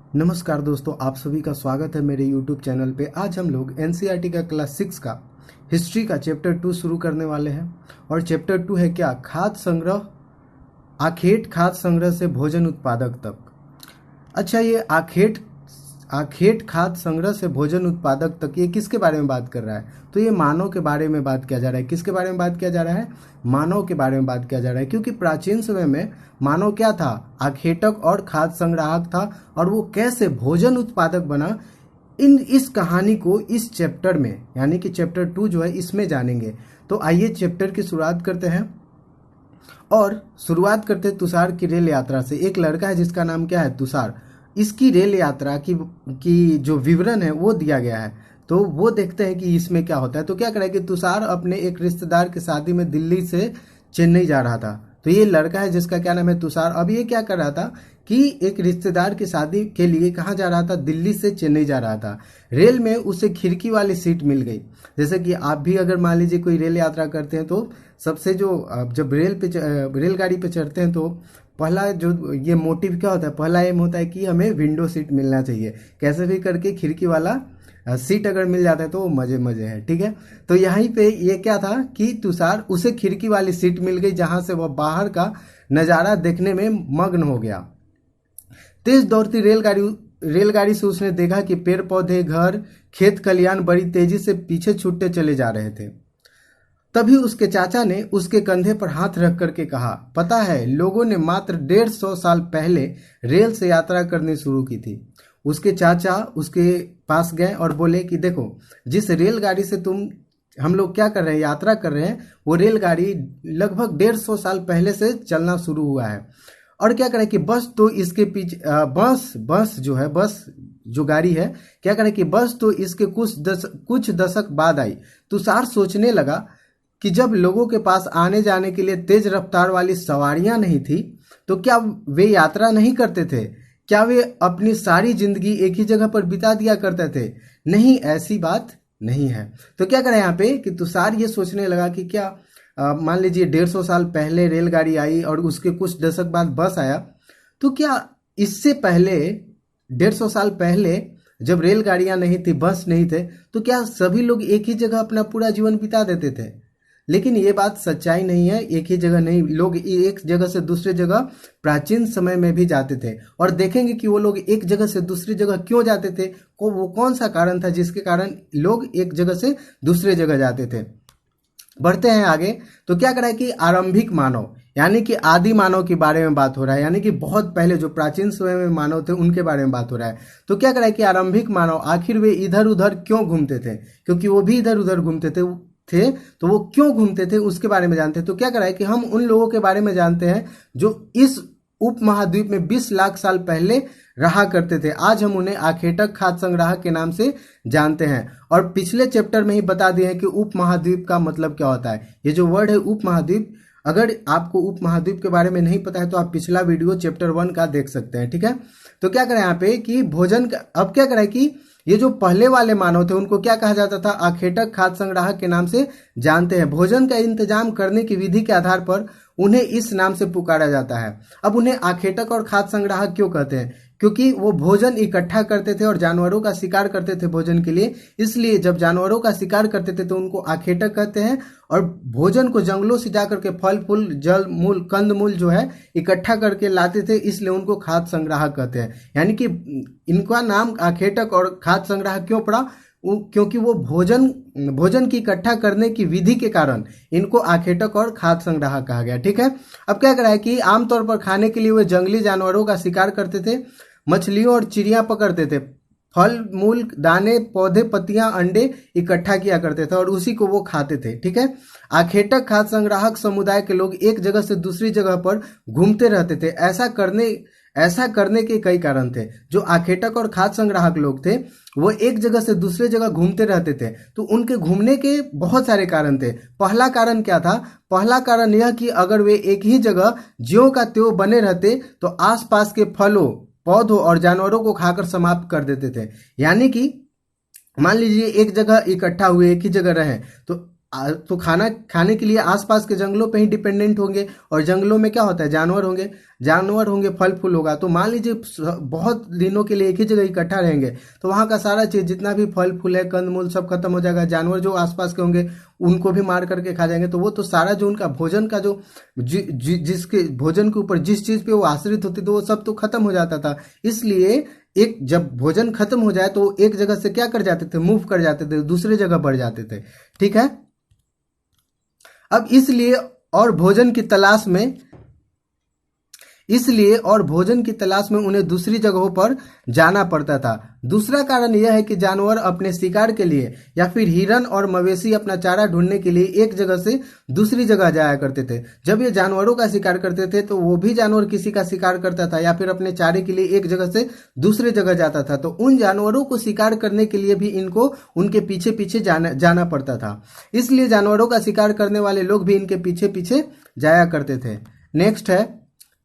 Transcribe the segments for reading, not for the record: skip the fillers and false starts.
नमस्कार दोस्तों, आप सभी का स्वागत है मेरे YouTube चैनल पे। आज हम लोग एनसीईआरटी का क्लास 6 का हिस्ट्री का चैप्टर 2 शुरू करने वाले हैं। और चैप्टर 2 है क्या? खाद्य संग्रह, आखेट खाद्य संग्रह से भोजन उत्पादक तक। अच्छा, ये आखेट खाद्य संग्रह से भोजन उत्पादक तक, ये किसके बारे में बात कर रहा है? तो ये मानव के बारे में बात किया जा रहा है। किसके बारे में बात किया जा रहा है? मानव के बारे में बात किया जा रहा है, क्योंकि प्राचीन समय में मानव क्या था? आखेटक और खाद्य संग्राहक था। और वो कैसे भोजन उत्पादक बना, इस कहानी को इस चैप्टर में, यानी कि चैप्टर 2 जो है, इसमें जानेंगे। तो आइए चैप्टर की शुरुआत करते हैं। और शुरुआत करते हैं तुषार की रेल यात्रा से। एक लड़का है जिसका नाम क्या है? तुषार। इसकी रेल यात्रा की जो विवरण है वो दिया गया है। तो वो देखते हैं कि इसमें क्या होता है। तो क्या करें कि तुषार अपने एक रिश्तेदार की शादी में दिल्ली से चेन्नई जा रहा था। तो ये लड़का है जिसका क्या नाम है? तुषार। अब ये क्या कर रहा था कि एक रिश्तेदार की शादी के लिए कहाँ जा रहा था? दिल्ली से चेन्नई जा रहा था। रेल में उसे खिड़की वाली सीट मिल गई। जैसे कि आप भी अगर मान लीजिए कोई रेल यात्रा करते हैं तो सबसे जब रेलगाड़ी पे चढ़ते हैं तो पहला जो ये मोटिव क्या होता है? पहला एम होता है कि हमें विंडो सीट मिलना चाहिए। कैसे भी करके खिड़की वाला सीट अगर मिल जाता है तो वो मजे मजे है। ठीक है, तो यहीं पे ये क्या था कि तुषार, उसे खिड़की वाली सीट मिल गई जहां से वह बाहर का नजारा देखने में मग्न हो गया। तेज दौड़ती रेलगाड़ी से उसने देखा कि पेड़ पौधे, घर, खेत खलियान बड़ी तेजी से पीछे छूटते चले जा रहे थे। तभी उसके चाचा ने उसके कंधे पर हाथ रख करके कहा, पता है, लोगों ने मात्र 150 साल पहले रेल से यात्रा करनी शुरू की थी। उसके चाचा उसके पास गए और बोले कि देखो, जिस रेलगाड़ी से हम लोग क्या कर रहे हैं, यात्रा कर रहे हैं, वो रेलगाड़ी लगभग 150 साल पहले से चलना शुरू हुआ है। और क्या करें कि बस तो इसके पीछे बस जो गाड़ी है, क्या करें कि बस तो इसके कुछ दशक बाद आई। तुषार सोचने लगा कि जब लोगों के पास आने जाने के लिए तेज रफ्तार वाली सवारियां नहीं थी तो क्या वे यात्रा नहीं करते थे? क्या वे अपनी सारी जिंदगी एक ही जगह पर बिता दिया करते थे? नहीं, ऐसी बात नहीं है। तो क्या करें यहाँ पे कि तुषार ये सोचने लगा कि क्या मान लीजिए 150 साल पहले रेलगाड़ी आई और उसके कुछ दशक बाद बस आया, तो क्या इससे पहले 150 साल पहले जब रेलगाड़ियां नहीं थी, बस नहीं थे, तो क्या सभी लोग एक ही जगह अपना पूरा जीवन बिता देते थे? लेकिन ये बात सच्चाई नहीं है। एक ही जगह नहीं, लोग एक जगह से दूसरे जगह प्राचीन समय में भी जाते थे। और देखेंगे कि वो लोग एक जगह से दूसरी जगह क्यों जाते थे, वो कौन सा कारण था जिसके कारण लोग एक जगह से दूसरे जगह जाते थे। बढ़ते हैं आगे। तो क्या करा है कि आरंभिक मानव, यानी कि आदि मानव के बारे में बात हो रहा है, यानी कि बहुत पहले जो प्राचीन समय में मानव थे उनके बारे में बात हो रहा है। तो क्या करा है कि आरंभिक मानव आखिर वे इधर उधर क्यों घूमते थे? क्योंकि वो भी इधर उधर घूमते थे तो वो क्यों घूमते थे उसके बारे में जानते हैं। तो क्या करा है कि हम उन लोगों के बारे में जानते हैं जो इस उपमहाद्वीप में 20 लाख साल पहले रहा करते थे। आज हम उन्हें आखेटक खाद्य संग्राहक के नाम से जानते हैं। और पिछले चैप्टर में ही बता दिए हैं कि उपमहाद्वीप का मतलब क्या होता है। ये जो वर्ड है उपमहाद्वीप, अगर आपको उपमहाद्वीप के बारे में नहीं पता है तो आप पिछला वीडियो चैप्टर 1 का देख सकते हैं। ठीक है, तो क्या करें यहाँ पे कि अब क्या करें कि ये जो पहले वाले मानव थे उनको क्या कहा जाता था? आखेटक खाद्य संग्राहक के नाम से जानते हैं। भोजन का इंतजाम करने की विधि के आधार पर उन्हें इस नाम से पुकारा जाता है। अब उन्हें आखेटक और खाद्य संग्राहक क्यों कहते हैं? क्योंकि वो भोजन इकट्ठा करते थे और जानवरों का शिकार करते थे भोजन के लिए। इसलिए जब जानवरों का शिकार करते थे तो उनको आखेटक कहते हैं। और भोजन को जंगलों से जाकर के फल फूल, जल मूल, कंद मूल जो है इकट्ठा करके लाते थे, इसलिए उनको खाद्य संग्राहक कहते हैं। यानी कि इनका नाम आखेटक और खाद्य संग्राहक क्यों पड़ा? क्योंकि वो भोजन की इकट्ठा करने की विधि के कारण इनको आखेटक और खाद्य संग्राहक कहा गया। ठीक है, अब क्या करा है कि आमतौर पर खाने के लिए वे जंगली जानवरों का शिकार करते थे, मछलियों और चिड़िया पकड़ते थे, फल मूल, दाने, पौधे, पत्तियां, अंडे इकट्ठा किया करते थे और उसी को वो खाते थे। ठीक है, आखेटक खाद्य संग्राहक समुदाय के लोग एक जगह से दूसरी जगह पर घूमते रहते थे। ऐसा करने के कई कारण थे। जो आखेटक और खाद्य संग्राहक लोग थे वो एक जगह से दूसरे जगह घूमते रहते थे, तो उनके घूमने के बहुत सारे कारण थे। पहला कारण क्या था? पहला कारण यह कि अगर वे एक ही जगह ज्यों का त्यों बने रहते तो आसपास के फलों, पौधों और जानवरों को खाकर समाप्त कर देते थे। यानी कि मान लीजिए एक जगह इकट्ठा हुए, एक ही जगह रहे, तो तो खाना खाने के लिए आसपास के जंगलों पे ही डिपेंडेंट होंगे, और जंगलों में क्या होता है, जानवर होंगे, फल फूल होगा। तो मान लीजिए बहुत दिनों के लिए एक ही जगह इकट्ठा रहेंगे, तो वहाँ का सारा चीज जितना भी फल फूल है, कंदमूल सब खत्म हो जाएगा। जानवर जो आसपास के होंगे उनको भी मार करके खा जाएंगे। तो वो तो सारा जो उनका भोजन का जो जिसके भोजन के ऊपर जिस चीज पे वो आश्रित होती थी वो सब तो खत्म हो जाता था। इसलिए एक जब भोजन खत्म हो जाए तो एक जगह से क्या कर जाते थे, मूव कर जाते थे, दूसरे जगह बढ़ जाते थे। ठीक है। अब इसलिए और भोजन की तलाश में उन्हें दूसरी जगहों पर जाना पड़ता था। दूसरा कारण यह है कि जानवर अपने शिकार के लिए या फिर हिरन और मवेशी अपना चारा ढूंढने के लिए एक जगह से दूसरी जगह जाया करते थे। जब ये जानवरों का शिकार करते थे तो वो भी जानवर किसी का शिकार करता था या फिर अपने चारे के लिए एक जगह से दूसरी जगह जाता था। तो उन जानवरों को शिकार करने के लिए भी इनको उनके पीछे पीछे जाना पड़ता था। इसलिए जानवरों का शिकार करने वाले लोग भी इनके पीछे पीछे जाया करते थे। नेक्स्ट है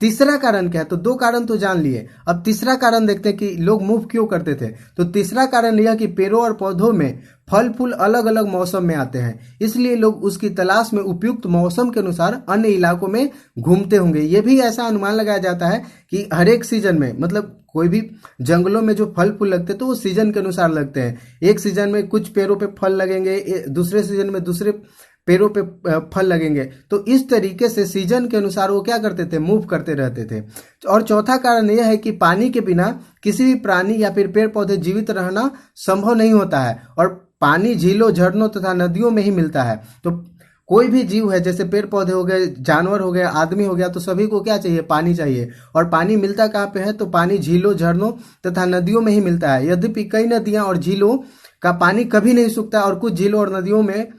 तीसरा कारण क्या है। तो दो कारण तो जान लिए, अब तीसरा कारण देखते हैं कि लोग मूव क्यों करते थे। तो तीसरा कारण यह कि पेड़ों और पौधों में फल फूल अलग अलग मौसम में आते हैं, इसलिए लोग उसकी तलाश में उपयुक्त मौसम के अनुसार अन्य इलाकों में घूमते होंगे। ये भी ऐसा अनुमान लगाया जाता है कि हर एक सीजन में, मतलब कोई भी जंगलों में जो फल फूल लगते हैं तो वो सीजन के अनुसार लगते हैं। एक सीजन में कुछ पेड़ों पे फल लगेंगे, दूसरे सीजन में दूसरे पेड़ों पे फल लगेंगे। तो इस तरीके से सीजन के अनुसार वो क्या करते थे, मूव करते रहते थे। और चौथा कारण यह है कि पानी के बिना किसी भी प्राणी या फिर पेड़ पौधे जीवित रहना संभव नहीं होता है, और पानी झीलों, झरनों तथा नदियों में ही मिलता है। तो कोई भी जीव है, जैसे पेड़ पौधे हो गए, जानवर हो गए, आदमी हो गया, तो सभी को क्या चाहिए, पानी चाहिए। और पानी मिलता कहाँ पे है, तो पानी झीलों, झरनों तथा नदियों में ही मिलता है। यद्यपि कई नदियां और झीलों का पानी कभी नहीं सूखता, और कुछ झीलों और नदियों में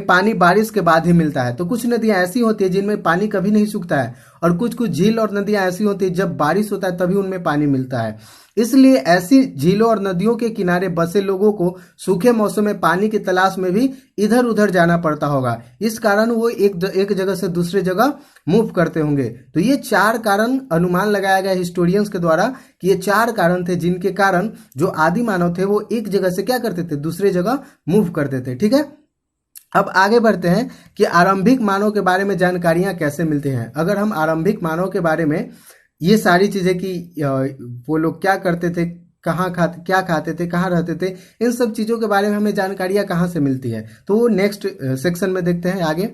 पानी बारिश के बाद ही मिलता है। तो कुछ नदियां ऐसी होती है जिनमें पानी कभी नहीं सूखता है, और कुछ कुछ झील और नदियां ऐसी होती है जब बारिश होता है तभी उनमें पानी मिलता है। इसलिए ऐसी झीलों और नदियों के किनारे बसे लोगों को सूखे मौसम में पानी की तलाश में भी इधर उधर जाना पड़ता होगा। इस कारण वो एक जगह से दूसरे जगह मूव करते होंगे। तो ये चार कारण अनुमान लगाया गया हिस्टोरियंस के द्वारा कि ये चार कारण थे जिनके कारण जो आदि मानव थे वो एक जगह से क्या करते थे, दूसरे जगह मूव करते थे। ठीक है। अब आगे बढ़ते हैं कि आरंभिक मानव के बारे में जानकारियां कैसे मिलती हैं। अगर हम आरंभिक मानव के बारे में ये सारी चीजें कि वो लोग क्या करते थे, क्या खाते थे, कहाँ रहते थे, इन सब चीजों के बारे में हमें जानकारियां कहाँ से मिलती है, तो वो नेक्स्ट सेक्शन में देखते हैं आगे।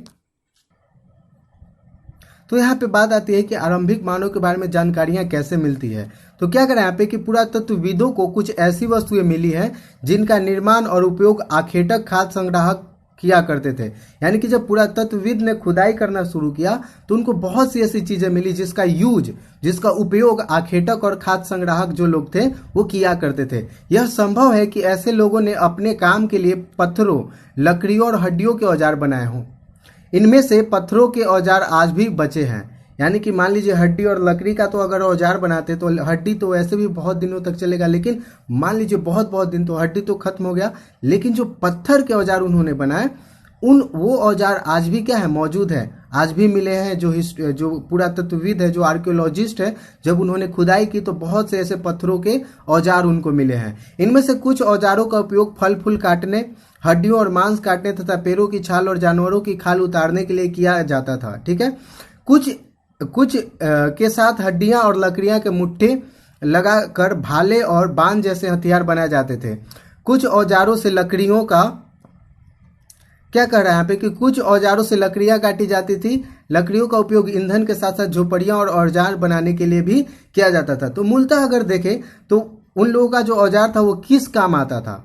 तो यहाँ पे बात आती है कि आरंभिक मानव के बारे में जानकारियां कैसे मिलती है। तो क्या करें यहाँ पे कि पुरातत्वविदों को कुछ ऐसी वस्तुएं मिली हैं जिनका निर्माण और उपयोग आखेटक खाद्य संग्राहक किया करते थे। यानी कि जब पुरातत्वविद ने खुदाई करना शुरू किया तो उनको बहुत सी ऐसी चीजें मिली जिसका उपयोग आखेटक और खाद्य संग्राहक जो लोग थे वो किया करते थे। यह संभव है कि ऐसे लोगों ने अपने काम के लिए पत्थरों, लकड़ियों और हड्डियों के औजार बनाए हों। इनमें से पत्थरों के औजार आज भी बचे हैं। यानी कि मान लीजिए हड्डी और लकड़ी का तो अगर औजार बनाते तो हड्डी तो वैसे भी बहुत दिनों तक चलेगा, लेकिन मान लीजिए बहुत बहुत दिन तो हड्डी तो खत्म हो गया, लेकिन जो पत्थर के औजार उन्होंने बनाए वो औजार आज भी क्या है, मौजूद है, आज भी मिले हैं। जो पुरातत्वविद है, जो आर्कियोलॉजिस्ट है, जब उन्होंने खुदाई की तो बहुत से ऐसे पत्थरों के औजार उनको मिले हैं। इनमें से कुछ औजारों का उपयोग फल फूल काटने, हड्डियों और मांस काटने तथा पैरों की छाल और जानवरों की खाल उतारने के लिए किया जाता था। ठीक है। कुछ के साथ हड्डियां और लकड़ियां के मुट्ठे लगाकर भाले और बाण जैसे हथियार बनाए जाते थे। कुछ औजारों से लकड़ियों का क्या कह रहा है यहाँ पे कि कुछ औजारों से लकड़ियां काटी जाती थी। लकड़ियों का उपयोग ईंधन के साथ साथ झोपड़ियां और औजार बनाने के लिए भी किया जाता था। तो मूलतः अगर देखें तो उन लोगों का जो औजार था वो किस काम आता था,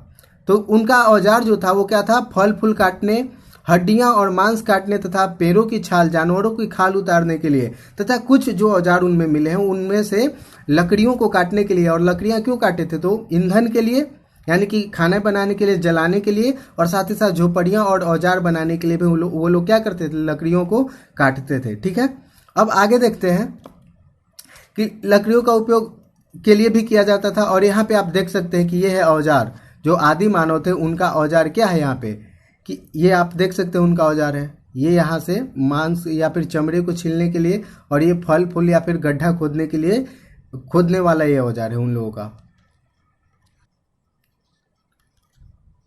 तो उनका औजार जो था वो क्या था, फल फूल काटने, हड्डियां और मांस काटने तथा पैरों की छाल, जानवरों की खाल उतारने के लिए, तथा कुछ जो औजार उनमें मिले हैं उनमें से लकड़ियों को काटने के लिए। और लकड़ियां क्यों काटे थे, तो ईंधन के लिए, यानी कि खाना बनाने के लिए, जलाने के लिए, और साथ ही साथ झोपड़ियां और औजार बनाने के लिए भी वो लोग क्या करते थे, लकड़ियों को काटते थे। ठीक है। अब आगे देखते हैं कि लकड़ियों का उपयोग के लिए भी किया जाता था। और यहाँ पे आप देख सकते हैं कि ये है औजार, जो आदि मानव थे उनका औजार क्या है यहाँ पे, कि ये आप देख सकते हैं उनका औजार है, ये यहाँ से मांस या फिर चमड़े को छीलने के लिए, और ये फल फूल या फिर गड्ढा खोदने के लिए खोदने वाला ये औजार है उन लोगों का।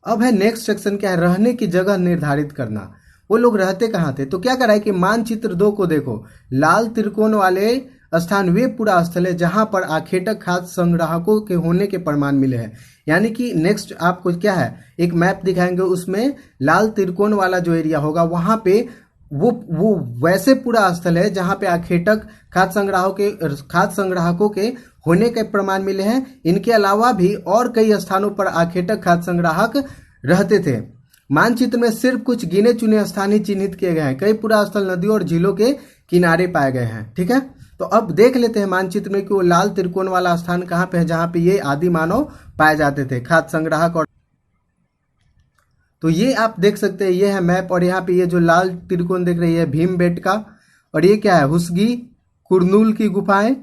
अब है नेक्स्ट सेक्शन, क्या है, रहने की जगह निर्धारित करना। वो लोग रहते कहाँ थे? तो क्या करा है कि मानचित्र 2 को देखो, लाल त्रिकोण वाले स्थान वे पूरा स्थल है जहां पर आखेटक खाद्य संग्राहकों के होने के प्रमाण मिले हैं। यानी कि नेक्स्ट आपको क्या है, एक मैप दिखाएंगे, उसमें लाल त्रिकोण वाला जो एरिया होगा वहां पे वो वैसे पूरा स्थल है जहां पे आखेटक खाद्य संग्राहकों के होने के प्रमाण मिले हैं। इनके अलावा भी और कई स्थानों पर आखेटक खाद्य संग्राहक रहते थे। मानचित्र में सिर्फ कुछ गिने चुने स्थान ही चिन्हित किए गए हैं। कई पूरा स्थल नदियों और झीलों के किनारे पाए गए हैं। ठीक है, तो अब देख लेते हैं मानचित्र में कि वो लाल त्रिकोण वाला स्थान कहाँ पे है जहां पे ये आदि मानव पाए जाते थे, खाद्य संग्राहक। और तो ये आप देख सकते हैं, ये है मैप, और यहाँ पे ये जो लाल त्रिकोण देख रही है भीमबेटका, और ये क्या है, हुस्गी कुरनूल की गुफाएं।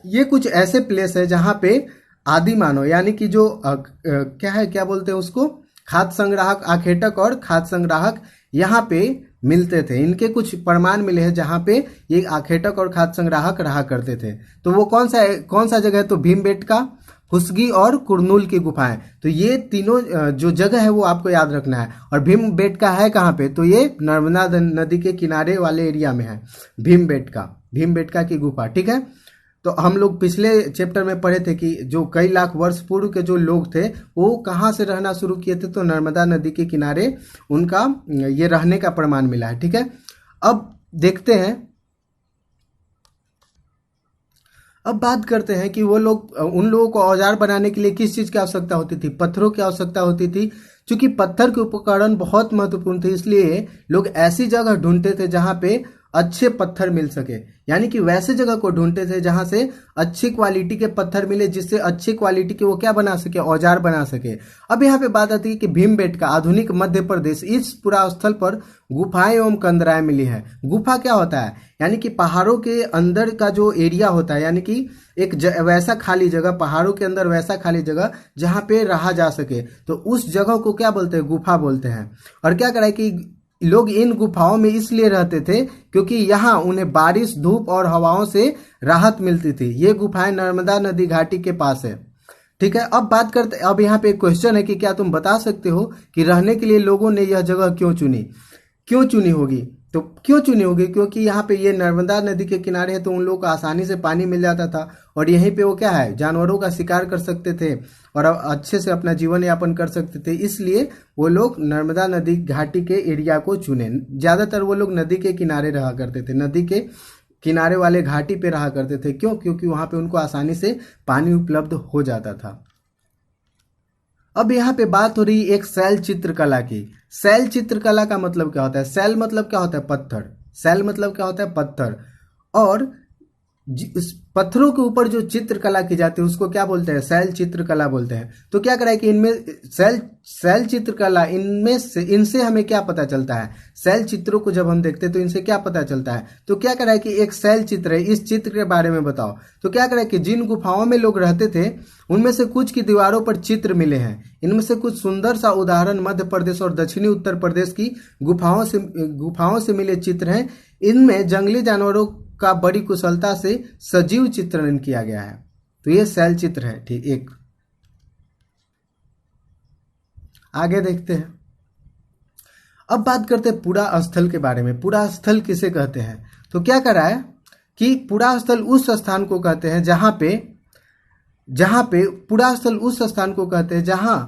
ये कुछ ऐसे प्लेस है जहां पे आदि मानव यानी कि जो क्या बोलते हैं उसको, खाद्य संग्राहक, आखेटक और खाद्य संग्राहक यहाँ पे मिलते थे। इनके कुछ प्रमाण मिले हैं जहां पे ये आखेटक और खाद्य संग्राहक रहा करते थे। तो वो कौन सा जगह है? तो भीमबेटका, हुस्गी और कुरनूल की गुफाएं। तो ये तीनों जो जगह है वो आपको याद रखना है। और भीमबेटका है कहाँ पे? तो ये नर्मदा नदी के किनारे वाले एरिया में है भीमबेटका की गुफा। ठीक है, तो हम लोग पिछले चैप्टर में पढ़े थे कि जो कई लाख वर्ष पूर्व के जो लोग थे वो कहाँ से रहना शुरू किए थे? तो नर्मदा नदी के किनारे उनका ये रहने का प्रमाण मिला है। ठीक है, अब देखते हैं, अब बात करते हैं कि वो लोग, उन लोगों को औजार बनाने के लिए किस चीज की आवश्यकता होती थी? पत्थरों की आवश्यकता होती थी। क्योंकि पत्थर के उपकरण बहुत महत्वपूर्ण थे, इसलिए लोग ऐसी जगह ढूंढते थे जहां पे अच्छे पत्थर मिल सके। यानी कि वैसे जगह को ढूंढते थे जहां से अच्छी क्वालिटी के पत्थर मिले, जिससे अच्छी क्वालिटी के वो क्या बना सके, औजार बना सके। अब यहाँ पे बात आती है कि भीमबेटका आधुनिक मध्य प्रदेश, इस पूरा स्थल पर गुफाएं एवं कंदराएं मिली है। गुफा क्या होता है? यानी कि पहाड़ों के अंदर का जो एरिया होता है, यानी कि एक वैसा खाली जगह, पहाड़ों के अंदर वैसा खाली जगह जहां पे रहा जा सके, तो उस जगह को क्या बोलते हैं? गुफा बोलते हैं। और क्या करा है कि लोग इन गुफाओं में इसलिए रहते थे क्योंकि यहाँ उन्हें बारिश, धूप और हवाओं से राहत मिलती थी। ये गुफाएं नर्मदा नदी घाटी के पास है। ठीक है, अब बात करते, अब यहाँ पे एक क्वेश्चन है कि क्या तुम बता सकते हो कि रहने के लिए लोगों ने यह जगह क्यों चुनी होगी? तो क्यों चुनी होगी? क्योंकि यहाँ पे ये नर्मदा नदी के किनारे है, तो उन लोगों को आसानी से पानी मिल जाता था, और यहीं पे वो क्या है, जानवरों का शिकार कर सकते थे और अच्छे से अपना जीवन यापन कर सकते थे। इसलिए वो लोग नर्मदा नदी घाटी के एरिया को चुने। ज्यादातर वो लोग नदी के किनारे रहा करते थे, नदी के किनारे वाले घाटी पे रहा करते थे। क्यों? क्योंकि वहां पे उनको आसानी से पानी उपलब्ध हो जाता था। अब यहाँ पे बात हो रही एक शैल चित्रकला की। शैल चित्रकला का मतलब क्या होता है? शैल मतलब क्या होता है? पत्थर। शैल मतलब क्या होता है? पत्थर। और इस पत्थरों के ऊपर जो चित्रकला की जाती है उसको क्या बोलते हैं? शैल चित्रकला बोलते हैं। तो क्या करा है कि इनमें शैल चित्रकला, इनसे हमें क्या पता चलता है? शैल चित्रों को जब हम देखते हैं तो इनसे क्या पता चलता है? तो क्या करा है कि एक शैल चित्र है, इस चित्र के बारे में बताओ। तो क्या करा है कि जिन गुफाओं में लोग रहते थे उनमें से कुछ की दीवारों पर चित्र मिले हैं। इनमें से कुछ सुंदर सा उदाहरण मध्य प्रदेश और दक्षिणी उत्तर प्रदेश की गुफाओं से मिले चित्र हैं। इनमें जंगली जानवरों का बड़ी कुशलता से सजीव चित्रण किया गया है। तो ये शैल चित्र है। ठीक, एक आगे देखते हैं। अब बात करते हैं पुरा स्थल के बारे में। पुरा स्थल किसे कहते हैं? तो क्या करा है कि पुरा स्थल उस स्थान को कहते हैं जहां पे पुरा स्थल उस स्थान को कहते हैं जहां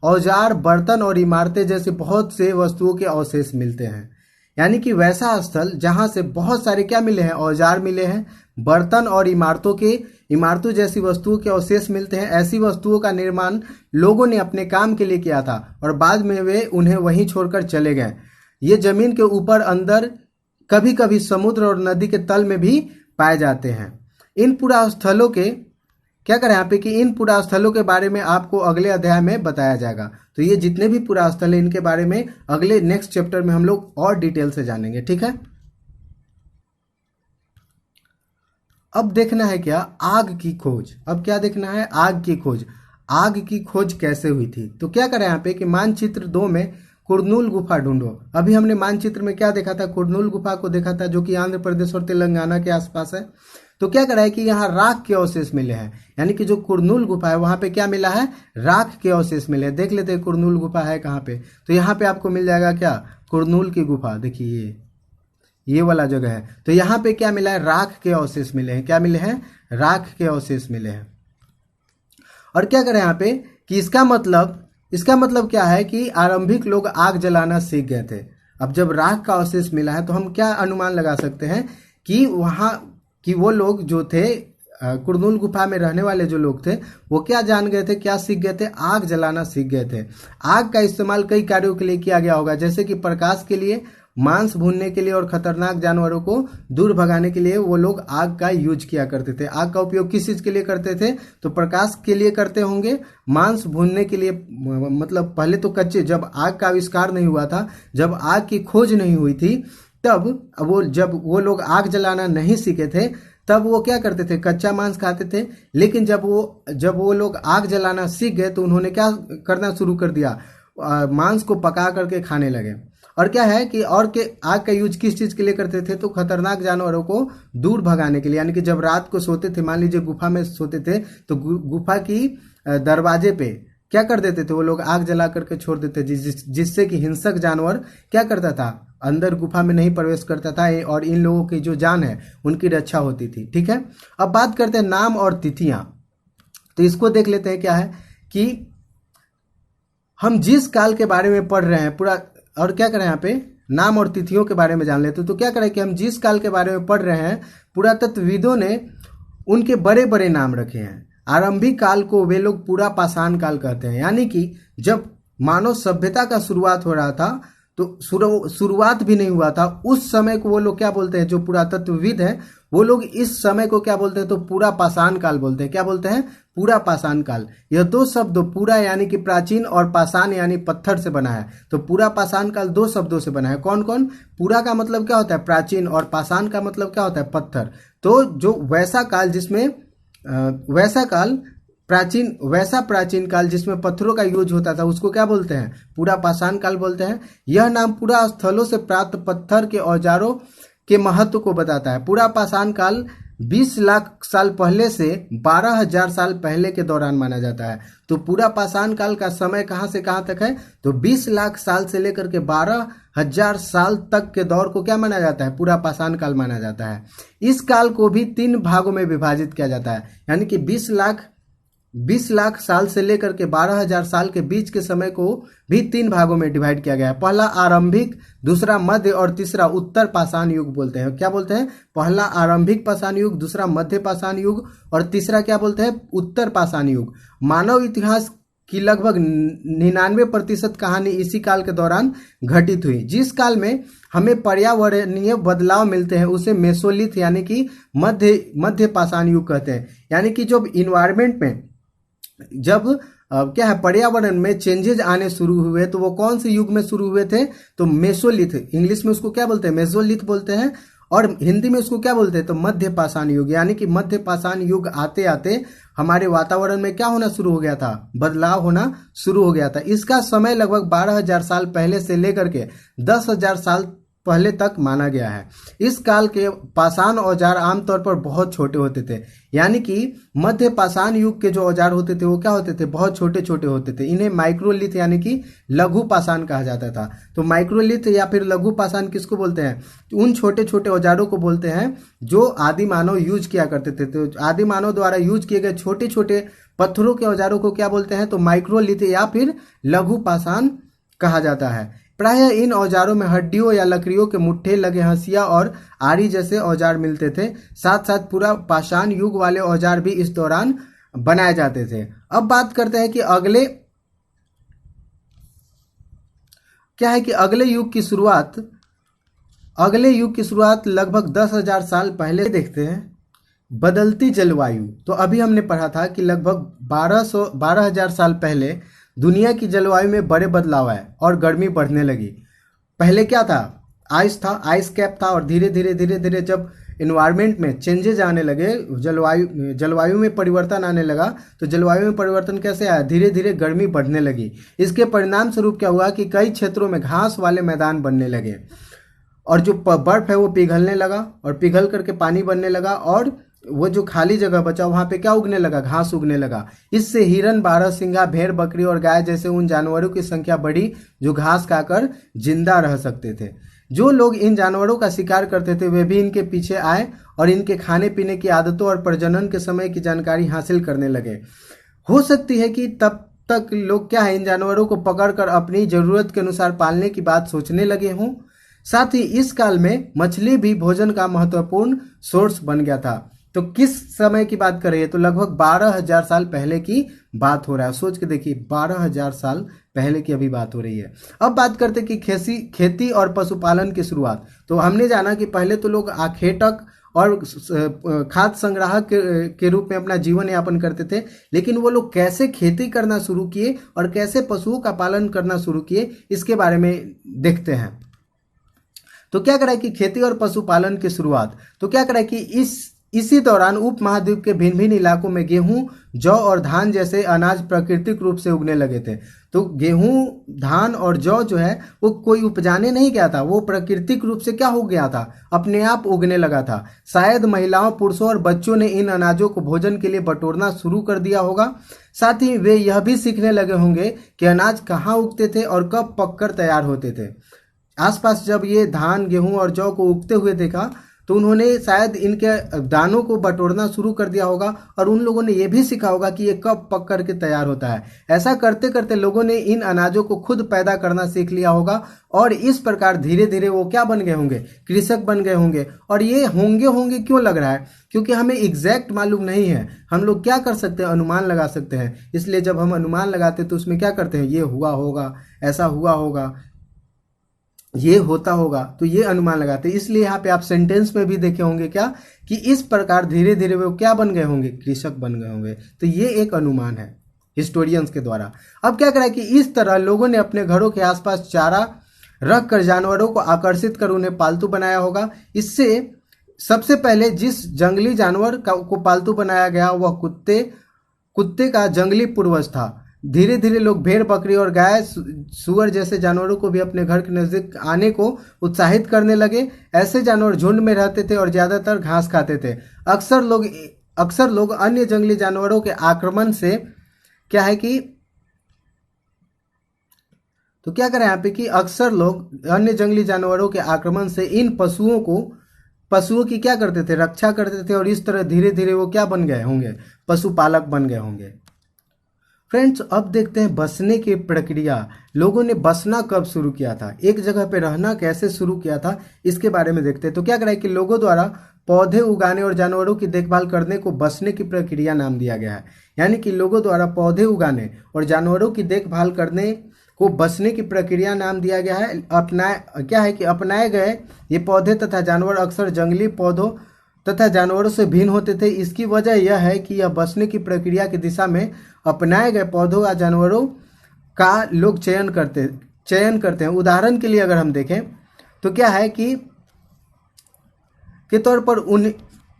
औजार, बर्तन और इमारतें जैसे बहुत से वस्तुओं के अवशेष मिलते हैं। यानी कि वैसा स्थल जहां से बहुत सारे क्या मिले हैं? औजार मिले हैं, बर्तन और इमारतों जैसी वस्तुओं के अवशेष मिलते हैं। ऐसी वस्तुओं का निर्माण लोगों ने अपने काम के लिए किया था और बाद में वे उन्हें वहीं छोड़कर चले गए। ये जमीन के ऊपर, अंदर, कभी कभी समुद्र और नदी के तल में भी पाए जाते हैं। इन पुरा स्थलों के क्या करें यहाँ पे कि इन पुरा स्थलों के बारे में आपको अगले अध्याय में बताया जाएगा। तो ये जितने भी पुरा स्थल है इनके बारे में अगले नेक्स्ट चैप्टर में हम लोग और डिटेल से जानेंगे। ठीक है, अब देखना है क्या? आग की खोज। अब क्या देखना है? आग की खोज। आग की खोज कैसे हुई थी? तो क्या करें यहाँ पे कि मानचित्र 2 में कुरनूल गुफा ढूंढो। अभी हमने मानचित्र में क्या देखा था? कुरनूल गुफा को देखा था, जो कि आंध्र प्रदेश और तेलंगाना के आसपास है। तो क्या करा है कि यहाँ राख के अवशेष मिले हैं, यानी कि जो कुरनूल गुफा है वहां पे क्या मिला है, राख के अवशेष मिले हैं। देख लेते हैं कुरनूल गुफा है कहाँ पे, तो यहाँ पे आपको मिल जाएगा क्या, कुरनूल की गुफा। देखिए ये वाला जगह है, तो यहाँ पे क्या मिला है, राख के अवशेष मिले हैं। क्या मिले हैं, राख के अवशेष मिले हैं। और क्या करें यहाँ पे कि इसका मतलब क्या है कि आरंभिक लोग आग जलाना सीख गए थे। अब जब राख का अवशेष मिला है तो हम क्या अनुमान लगा सकते हैं कि वो लोग जो थे कुरनूल गुफा में रहने वाले जो लोग थे वो क्या जान गए थे, क्या सीख गए थे, आग जलाना सीख गए थे। आग का इस्तेमाल कई कार्यों के लिए किया गया होगा, जैसे कि प्रकाश के लिए, मांस भूनने के लिए और खतरनाक जानवरों को दूर भगाने के लिए वो लोग आग का यूज किया करते थे। आग का उपयोग किस चीज के लिए करते थे, तो प्रकाश के लिए करते होंगे, मांस भूनने के लिए, मतलब पहले तो कच्चे, जब आग का आविष्कार नहीं हुआ था, जब आग की खोज नहीं हुई थी, तब जब वो लोग आग जलाना नहीं सीखे थे तब वो क्या करते थे, कच्चा मांस खाते थे। लेकिन जब वो लोग आग जलाना सीख गए तो उन्होंने क्या करना शुरू कर दिया, मांस को पका करके खाने लगे। और क्या है कि आग का यूज किस चीज के लिए करते थे, तो खतरनाक जानवरों को दूर भगाने के लिए। यानी कि जब रात को सोते थे, मान लीजिए गुफा में सोते थे, तो गुफा की दरवाजे पे क्या कर देते थे, वो लोग आग जला करके छोड़ देते, जिससे कि हिंसक जानवर क्या करता था, अंदर गुफा में नहीं प्रवेश करता था और इन लोगों की जो जान है उनकी रक्षा होती थी। ठीक है, अब बात करते हैं नाम और तिथियां। तो इसको देख लेते हैं, क्या है कि हम जिस काल के बारे में पढ़ रहे हैं पूरा, और क्या करें यहाँ पे नाम और तिथियों के बारे में जान लेते हैं। तो क्या करें कि हम जिस काल के बारे में पढ़ रहे हैं, पुरातत्वविदों ने उनके बड़े बड़े नाम रखे हैं। आरंभिक काल को वे लोग पूरा पाषाण काल कहते हैं, यानी कि जब मानव सभ्यता का शुरुआत हो रहा था, तो शुरुआत भी नहीं हुआ था उस समय को वो लोग क्या बोलते हैं, जो पुरातत्वविद हैं वो लोग इस समय को क्या बोलते हैं, तो पूरा पाषाण काल बोलते हैं। क्या बोलते हैं, पूरा पाषाण काल। यह दो शब्द, पूरा यानी कि प्राचीन और पाषाण यानी पत्थर से बना है। तो पूरा पाषाण काल दो शब्दों से बना है। कौन कौन, पूरा का मतलब क्या होता है प्राचीन, और पाषाण का मतलब क्या होता है पत्थर। तो जो वैसा प्राचीन काल जिसमें पत्थरों का यूज होता था उसको क्या बोलते हैं, पूरा पाषाण काल बोलते हैं। यह नाम पूरा स्थलों से प्राप्त पत्थर के औजारों के महत्व को बताता है। पूरा पाषाण काल 20 लाख साल पहले से 12,000 साल पहले के दौरान माना जाता है। तो पूरा पाषाण काल का समय कहां से कहां तक है, तो 20 लाख साल से लेकर के 12,000 साल तक के दौर को क्या माना जाता है, पूरा पाषाण काल माना जाता है। इस काल को भी 3 भागों में विभाजित किया जाता है, यानी कि 20 लाख साल से लेकर के 12,000 साल के बीच के समय को भी 3 भागों में डिवाइड किया गया है। पहला आरंभिक, दूसरा मध्य और तीसरा उत्तर पाषाण युग बोलते हैं। क्या बोलते हैं, पहला आरंभिक पाषाण युग, दूसरा मध्य पाषाण युग और तीसरा क्या बोलते हैं, उत्तर पाषाण युग। मानव इतिहास की लगभग 99% कहानी इसी काल के दौरान घटित हुई। जिस काल में हमें पर्यावरणीय बदलाव मिलते हैं उसे मेसोलिथ यानी कि मध्य पाषाण युग कहते हैं। यानी कि जब इन्वायरमेंट में क्या है, पर्यावरण में चेंजेज आने शुरू हुए, तो वो कौन से युग में शुरू हुए थे, तो मेसोलिथ, इंग्लिश में उसको क्या बोलते हैं, मेसोलिथ बोलते हैं, और हिंदी में उसको क्या बोलते हैं, तो मध्य पाषाण युग। यानी कि मध्य पाषाण युग आते आते हमारे वातावरण में क्या होना शुरू हो गया था, बदलाव होना शुरू हो गया था। इसका समय लगभग 12,000 साल पहले से लेकर के 10,000 साल पहले तक माना गया है। इस काल के पाषाण औजार आमतौर पर बहुत छोटे होते थे, यानी कि मध्य पाषाण युग के जो औजार होते थे वो क्या होते थे, बहुत छोटे छोटे होते थे। इन्हें माइक्रोलिथ यानी कि लघु पाषाण कहा जाता था। तो माइक्रोलिथ या फिर लघु पाषाण किसको बोलते हैं, उन छोटे छोटे औजारों को बोलते हैं जो आदि मानव यूज किया करते थे। तो आदि मानव द्वारा यूज किए गए छोटे छोटे पत्थरों के औजारों को क्या बोलते हैं, तो माइक्रोलिथ या फिर लघु पाषाण कहा जाता है। प्रायः इन औजारों में हड्डियों या लकड़ियों के मुट्ठे लगे हंसिया और आरी जैसे औजार मिलते थे। साथ साथ पूरा पाषाण युग वाले औजार भी इस दौरान बनाए जाते थे। अब बात करते हैं कि अगले युग की शुरुआत लगभग 10,000 साल पहले देखते हैं। बदलती जलवायु, तो अभी हमने पढ़ा था कि लगभग 12,000 साल पहले दुनिया की जलवायु में बड़े बदलाव आए और गर्मी बढ़ने लगी। पहले क्या था, आइस कैप था, और धीरे धीरे जब इन्वायरमेंट में चेंजेज आने लगे, जलवायु में परिवर्तन आने लगा, तो जलवायु में परिवर्तन कैसे आया, धीरे धीरे गर्मी बढ़ने लगी। इसके परिणाम स्वरूप क्या हुआ कि कई क्षेत्रों में घास वाले मैदान बनने लगे और जो बर्फ है वो पिघलने लगा और पिघल करके पानी बनने लगा, और वो जो खाली जगह बचा वहां पे क्या उगने लगा, घास उगने लगा। इससे हिरन, बारहसिंगा, भेड़, बकरी और गाय जैसे उन जानवरों की संख्या बढ़ी जो घास खाकर जिंदा रह सकते थे। जो लोग इन जानवरों का शिकार करते थे वे भी इनके पीछे आए और इनके खाने पीने की आदतों और प्रजनन के समय की जानकारी हासिल करने लगे। हो सकती है कि तब तक लोग क्या है, इन जानवरों को पकड़कर अपनी जरूरत के अनुसार पालने की बात सोचने लगे हों। साथ ही इस काल में मछली भी भोजन का महत्वपूर्ण सोर्स बन गया था। तो किस समय की बात कर रही है, तो लगभग 12,000 साल पहले की बात हो रहा है। सोच के देखिए, 12,000 साल पहले की अभी बात हो रही है। अब बात करते कि खेती और पशुपालन की शुरुआत। तो हमने जाना कि पहले तो लोग आखेटक और खाद्य संग्राहक के रूप में अपना जीवन यापन करते थे, लेकिन वो लोग कैसे खेती करना शुरू किए और कैसे पशुओं का पालन करना शुरू किए, इसके बारे में देखते हैं। तो क्या करा कि खेती और पशुपालन की शुरुआत, तो क्या करा कि इसी दौरान उप महाद्वीप के भिन्न भिन्न इलाकों में गेहूं, जौ और धान जैसे अनाज प्राकृतिक रूप से उगने लगे थे। तो गेहूं, धान और जौ जो है वो कोई उपजाने नहीं गया था, वो प्राकृतिक रूप से क्या हो गया था, अपने आप उगने लगा था। शायद महिलाओं, पुरुषों और बच्चों ने इन अनाजों को भोजन के लिए बटोरना शुरू कर दिया होगा। साथ ही वे यह भी सीखने लगे होंगे कि अनाज कहाँ उगते थे और कब पककर तैयार होते थे। आसपास जब ये धान, गेहूं और जौ को उगते हुए देखा तो उन्होंने शायद इनके दानों को बटोरना शुरू कर दिया होगा और उन लोगों ने यह भी सीखा होगा कि ये कब पक करके तैयार होता है। ऐसा करते करते लोगों ने इन अनाजों को खुद पैदा करना सीख लिया होगा और इस प्रकार धीरे धीरे वो क्या बन गए होंगे, कृषक बन गए होंगे। और ये होंगे क्यों लग रहा है, क्योंकि हमें एग्जैक्ट मालूम नहीं है। हम लोग क्या कर सकते हैं, अनुमान लगा सकते हैं। इसलिए जब हम अनुमान लगाते हैं तो उसमें क्या करते हैं, ये हुआ होगा, ऐसा हुआ होगा, ये होता होगा, तो ये अनुमान लगाते हैं। इसलिए यहाँ पे आप सेंटेंस में भी देखे होंगे क्या कि इस प्रकार धीरे धीरे वो क्या बन गए होंगे, कृषक बन गए होंगे। तो ये एक अनुमान है हिस्टोरियंस के द्वारा। अब क्या करा कि इस तरह लोगों ने अपने घरों के आसपास चारा रख कर जानवरों को आकर्षित कर उन्हें पालतू बनाया होगा। इससे सबसे पहले जिस जंगली जानवर को पालतू बनाया गया वह कुत्ते का जंगली पूर्वज था। धीरे धीरे लोग भेड़, बकरी और गाय, सुअर जैसे जानवरों को भी अपने घर के नजदीक आने को उत्साहित करने लगे। ऐसे जानवर झुंड में रहते थे और ज्यादातर घास खाते थे। अक्सर लोग अन्य जंगली जानवरों के आक्रमण से क्या है कि, तो क्या करें यहाँ पे कि अक्सर लोग अन्य जंगली जानवरों के आक्रमण से इन पशुओं की क्या करते थे, रक्षा करते थे। और इस तरह धीरे धीरे वो क्या बन गए होंगे, पशुपालक बन गए होंगे। फ्रेंड्स, अब देखते हैं बसने की प्रक्रिया। लोगों ने बसना कब शुरू किया था, एक जगह पे रहना कैसे शुरू किया था, इसके बारे में देखते हैं। तो क्या करा कि लोगों द्वारा पौधे उगाने और जानवरों की देखभाल करने को बसने की प्रक्रिया नाम दिया गया है। यानी कि लोगों द्वारा पौधे उगाने और जानवरों की देखभाल करने को बसने की प्रक्रिया नाम दिया गया है। अपनाए गए ये पौधे तथा जानवर अक्सर जंगली पौधों तथा जानवरों से भिन्न होते थे। इसकी वजह यह है कि यह बसने की प्रक्रिया की दिशा में अपनाए गए पौधों या जानवरों का लोग चयन करते हैं। उदाहरण के लिए अगर हम देखें तो क्या है कि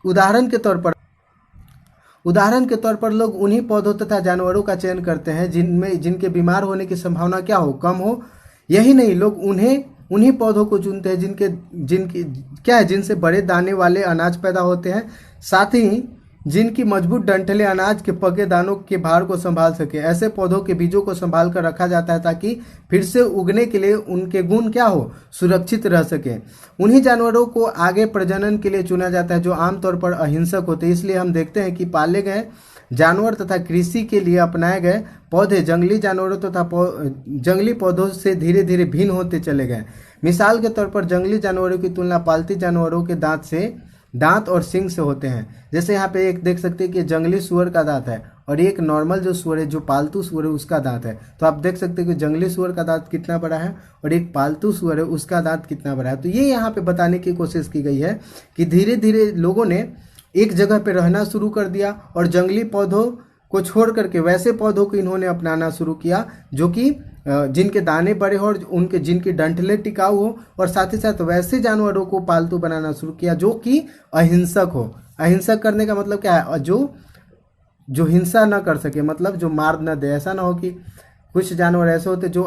उदाहरण के तौर पर लोग उन्हीं पौधों तथा जानवरों का चयन करते हैं जिनके बीमार होने की संभावना क्या हो, कम हो। यही नहीं, लोग उन्हीं पौधों को चुनते हैं जिनसे बड़े दाने वाले अनाज पैदा होते हैं, साथ ही जिनकी मजबूत डंठलें अनाज के पके दानों के भार को संभाल सके। ऐसे पौधों के बीजों को संभाल कर रखा जाता है ताकि फिर से उगने के लिए उनके गुण क्या हो, सुरक्षित रह सके। उन्हीं जानवरों को आगे प्रजनन के लिए चुना जाता है जो आमतौर पर अहिंसक होते हैं। इसलिए हम देखते हैं कि पाले गए जानवर तथा कृषि के लिए अपनाए गए पौधे जंगली जानवरों तथा जंगली पौधों से धीरे धीरे भिन्न होते चले गए। मिसाल के तौर पर जंगली जानवरों की तुलना पालतू जानवरों के दांत और सींग से होते हैं। जैसे यहाँ पे एक देख सकते हैं कि जंगली सुअर का दांत है और एक नॉर्मल जो सुअर है, जो पालतू सुअर है, उसका दांत है। तो आप देख सकते हैं कि जंगली सुअर का दांत कितना बड़ा है और एक पालतू सुअर है उसका दांत कितना बड़ा है। तो ये यहाँ पे बताने की कोशिश की गई है कि धीरे धीरे लोगों ने एक जगह पे रहना शुरू कर दिया और जंगली पौधों को छोड़ करके वैसे पौधों को इन्होंने अपनाना शुरू किया जो कि जिनके दाने बड़े हो और जिनकी डंठलें टिकाऊ हो, और साथ ही साथ वैसे जानवरों को पालतू बनाना शुरू किया जो कि अहिंसक हो। अहिंसक करने का मतलब क्या है, जो हिंसा न कर सके, मतलब जो मार न दे। ऐसा ना हो कि कुछ जानवर ऐसे होते जो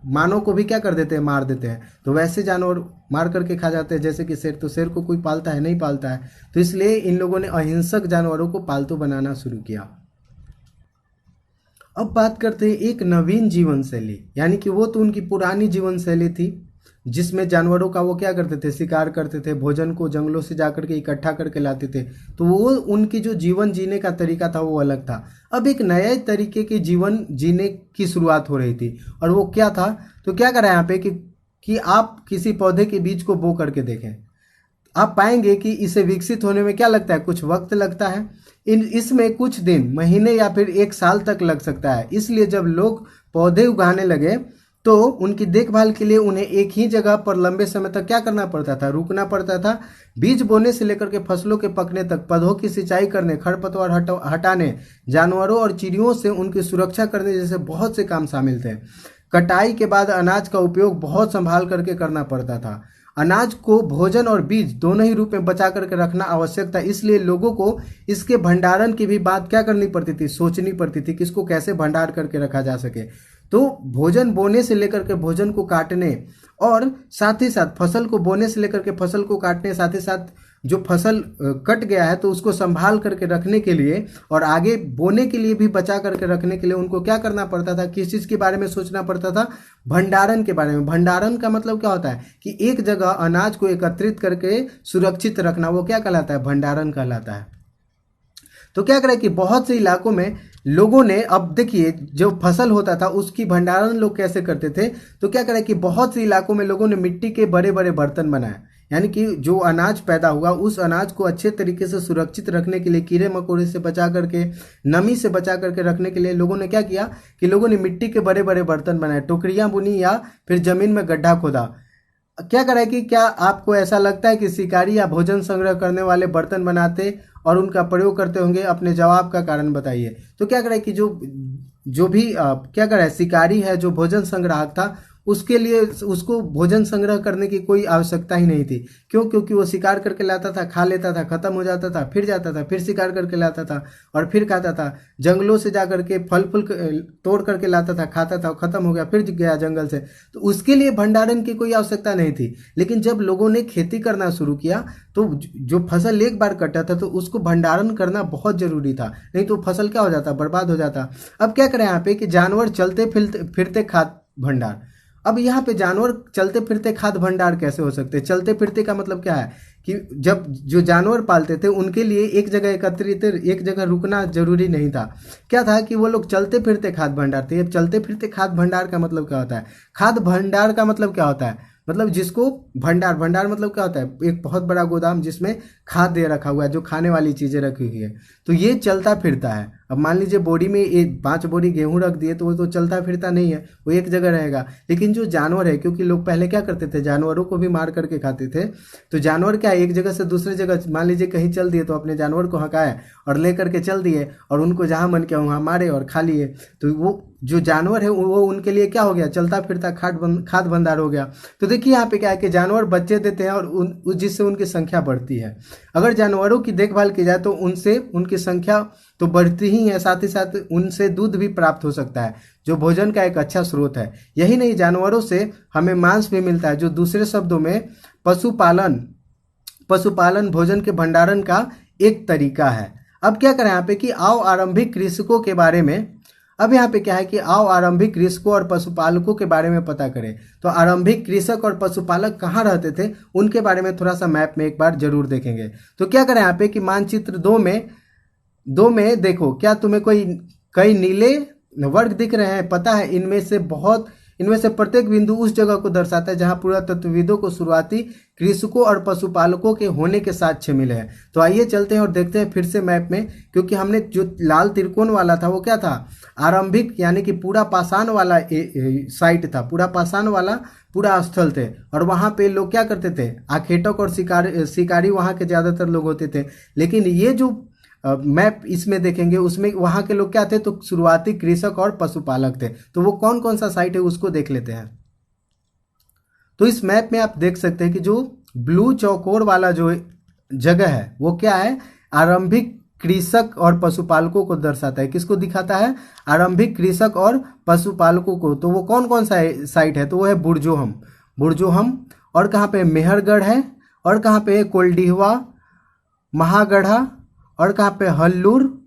मानव को भी क्या कर देते हैं, मार देते हैं। तो वैसे जानवर मार करके खा जाते हैं, जैसे कि शेर। तो शेर को कोई पालता है, नहीं पालता है। तो इसलिए इन लोगों ने अहिंसक जानवरों को पालतू बनाना शुरू किया। अब बात करते हैं एक नवीन जीवन शैली, यानी कि वो तो उनकी पुरानी जीवन शैली थी जिसमें जानवरों का वो क्या करते थे, शिकार करते थे, भोजन को जंगलों से जाकर के इकट्ठा करके लाते थे। तो वो उनकी जो जीवन जीने का तरीका था वो अलग था। अब एक नए तरीके के जीवन जीने की शुरुआत हो रही थी, और वो क्या था, तो क्या करा यहाँ पे कि आप किसी पौधे के बीज को बो करके देखें, आप पाएंगे कि इसे विकसित होने में क्या लगता है, कुछ वक्त लगता है। इसमें कुछ दिन, महीने या फिर एक साल तक लग सकता है। इसलिए जब लोग पौधे उगाने लगे तो उनकी देखभाल के लिए उन्हें एक ही जगह पर लंबे समय तक क्या करना पड़ता था, रुकना पड़ता था। बीज बोने से लेकर के फसलों के पकने तक, पौधों की सिंचाई करने, खरपतवार हटाने, जानवरों और चिड़ियों से उनकी सुरक्षा करने जैसे बहुत से काम शामिल थे। कटाई के बाद अनाज का उपयोग बहुत संभाल करके करना पड़ता था। अनाज को भोजन और बीज दोनों ही रूप में बचा करके रखना आवश्यक था। इसलिए लोगों को इसके भंडारण की भी बात क्या करनी पड़ती थी, सोचनी पड़ती थी कि इसको कैसे भंडार करके रखा जा सके। तो भोजन बोने से लेकर के भोजन को काटने, और साथ ही साथ फसल को बोने से लेकर के फसल को काटने, साथ ही साथ जो फसल कट गया है तो उसको संभाल करके रखने के लिए और आगे बोने के लिए भी बचा करके रखने के लिए उनको क्या करना पड़ता था, किस चीज़ के बारे में सोचना पड़ता था, भंडारण के बारे में। भंडारण का मतलब क्या होता है कि एक जगह अनाज को एकत्रित करके सुरक्षित रखना, वो क्या कहलाता है, भंडारण कहलाता है। तो क्या करें कि बहुत से इलाकों में लोगों ने, अब देखिए जो फसल होता था उसकी भंडारण लोग कैसे करते थे, तो क्या करें कि बहुत से इलाकों में लोगों ने मिट्टी के बड़े बड़े बर्तन बनाए, यानी कि जो अनाज पैदा हुआ उस अनाज को अच्छे तरीके से सुरक्षित रखने के लिए, कीड़े मकोड़े से बचा करके, नमी से बचा करके रखने के लिए लोगों ने क्या किया कि लोगों ने मिट्टी के बड़े बड़े बर्तन बनाए, टोकरियां बुनी या फिर जमीन में गड्ढा खोदा। क्या करें कि क्या आपको ऐसा लगता है कि शिकारी या भोजन संग्रह करने वाले बर्तन बनाते और उनका प्रयोग करते होंगे? अपने जवाब का कारण बताइए। तो क्या करें कि जो भी क्या करें, शिकारी है जो भोजन संग्राहक था, उसके लिए उसको भोजन संग्रह करने की कोई आवश्यकता ही नहीं थी। क्यों? क्योंकि वो शिकार करके लाता था, खा लेता था, खत्म हो जाता था, फिर जाता था, फिर शिकार करके लाता था और फिर खाता था। जंगलों से जा करके फल फूल तोड़ करके लाता था, खाता था, खत्म हो गया, फिर गया जंगल से। तो उसके लिए भंडारण की कोई आवश्यकता नहीं थी। लेकिन जब लोगों ने खेती करना शुरू किया तो जो फसल एक बार कटा था तो उसको भंडारण करना बहुत जरूरी था, नहीं तो फसल क्या हो जाता, बर्बाद हो जाता। अब क्या करें यहाँ पे कि जानवर चलते फिरते खाद्य भंडार। अब यहाँ पे जानवर चलते फिरते खाद्य भंडार कैसे हो सकते हैं? चलते फिरते का मतलब क्या है कि जब जो जानवर पालते थे उनके लिए एक जगह एकत्रित, एक जगह रुकना जरूरी नहीं था। क्या था कि वो लोग चलते फिरते खाद्य भंडार थे। चलते फिरते खाद्य भंडार का मतलब क्या होता है? खाद्य भंडार का मतलब क्या होता है? मतलब जिसको भंडार मतलब क्या होता है? एक बहुत बड़ा गोदाम जिसमें खाद्य रखा हुआ है, जो खाने वाली चीजें रखी हुई है। तो ये चलता फिरता है। अब मान लीजिए बोरी में 5 बोरी गेहूं रख दिए तो वो तो चलता फिरता नहीं है, वो एक जगह रहेगा। लेकिन जो जानवर है, क्योंकि लोग पहले क्या करते थे, जानवरों को भी मार करके खाते थे, तो जानवर क्या है, एक जगह से दूसरी जगह मान लीजिए कहीं चल दिए तो अपने जानवर को हकाए और ले करके चल दिए और उनको जहां मन किया वहां मारे और खा लिए। तो वो जो जानवर है वो उनके लिए क्या हो गया, चलता फिरता खाद्य भंडार हो गया। तो देखिए यहाँ पे क्या है कि जानवर बच्चे देते हैं और जिससे उनकी संख्या बढ़ती है। अगर जानवरों की देखभाल की जाए तो उनसे उनकी संख्या तो बढ़ती ही है, साथ ही साथ उनसे दूध भी प्राप्त हो सकता है जो भोजन का एक अच्छा स्रोत है। यही नहीं, जानवरों से हमें मांस भी मिलता है, जो दूसरे शब्दों में पशुपालन भोजन के भंडारण का एक तरीका है। अब क्या करें यहाँ पे कि आओ आरंभिक कृषकों के बारे में, अब यहाँ पे क्या है कि आओ आरंभिक कृषकों और पशुपालकों के बारे में पता करें। तो आरंभिक कृषक और पशुपालक कहाँ रहते थे उनके बारे में थोड़ा सा मैप में एक बार जरूर देखेंगे। तो क्या करें यहाँ पे कि मानचित्र 2 में देखो, क्या तुम्हें कई नीले वर्ग दिख रहे हैं? पता है इनमें से प्रत्येक बिंदु उस जगह को दर्शाता है जहां पुरातत्वविदों को शुरुआती कृषकों और पशुपालकों के होने के साक्ष्य मिले हैं। तो आइए चलते हैं और देखते हैं फिर से मैप में, क्योंकि हमने जो लाल त्रिकोण वाला था वो क्या था, आरंभिक यानी कि पूरा पाषाण वाला साइट था, पूरा पाषाण वाला पूरा स्थल थे। और वहां पे लोग क्या करते थे, आखेटक और शिकारी वहां के ज्यादातर लोग होते थे। लेकिन ये जो मैप इसमें देखेंगे उसमें वहां के लोग क्या थे, तो शुरुआती कृषक और पशुपालक थे। तो वो कौन कौन सा साइट है उसको देख लेते हैं। तो इस मैप में आप देख सकते हैं कि जो ब्लू चौकोर वाला जो जगह है वो क्या है, आरंभिक कृषक और पशुपालकों को दर्शाता है। किसको दिखाता है? आरंभिक कृषक और पशुपालकों को। तो वो कौन कौन सा साइट है? तो वो है बुरजोहम, बुरजोहम। और कहाँ पे? मेहरगढ़ है। और कहाँ पे? कोल्डिहवा, महागढ़ा। और कहाँ पे? हल्लूर।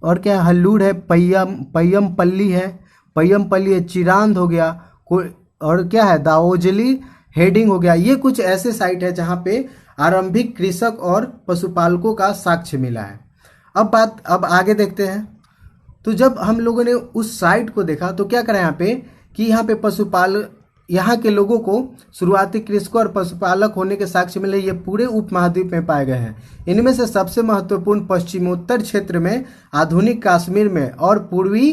और क्या है? हल्लूर है। पय्यमपल्ली है, पय्यमपल्ली है। चिरांद हो गया। और क्या है? दाओजली हेडिंग हो गया। ये कुछ ऐसे साइट है जहाँ पे आरंभिक कृषक और पशुपालकों का साक्ष्य मिला है। अब आगे देखते हैं। तो जब हम लोगों ने उस साइट को देखा तो क्या करा यहाँ पे कि यहाँ के लोगों को शुरुआती कृषकों और पशुपालक होने के साक्ष्य मिले। ये पूरे उपमहाद्वीप में पाए गए हैं। इनमें से सबसे महत्वपूर्ण पश्चिमोत्तर क्षेत्र में, आधुनिक कश्मीर में और पूर्वी